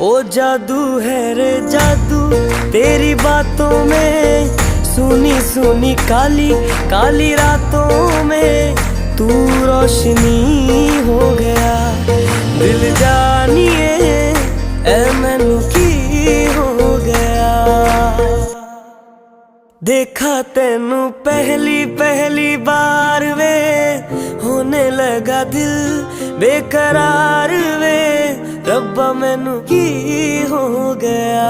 ओ जादू है रे जादू तेरी बातों में, सुनी सुनी काली काली रातों में तू रोशनी हो गया। दिल जानिए ए मैनू की हो गया। देखा तेनू पहली पहली बार वे, होने लगा दिल बेकरार वे। रब्बा मैनू की हो गया।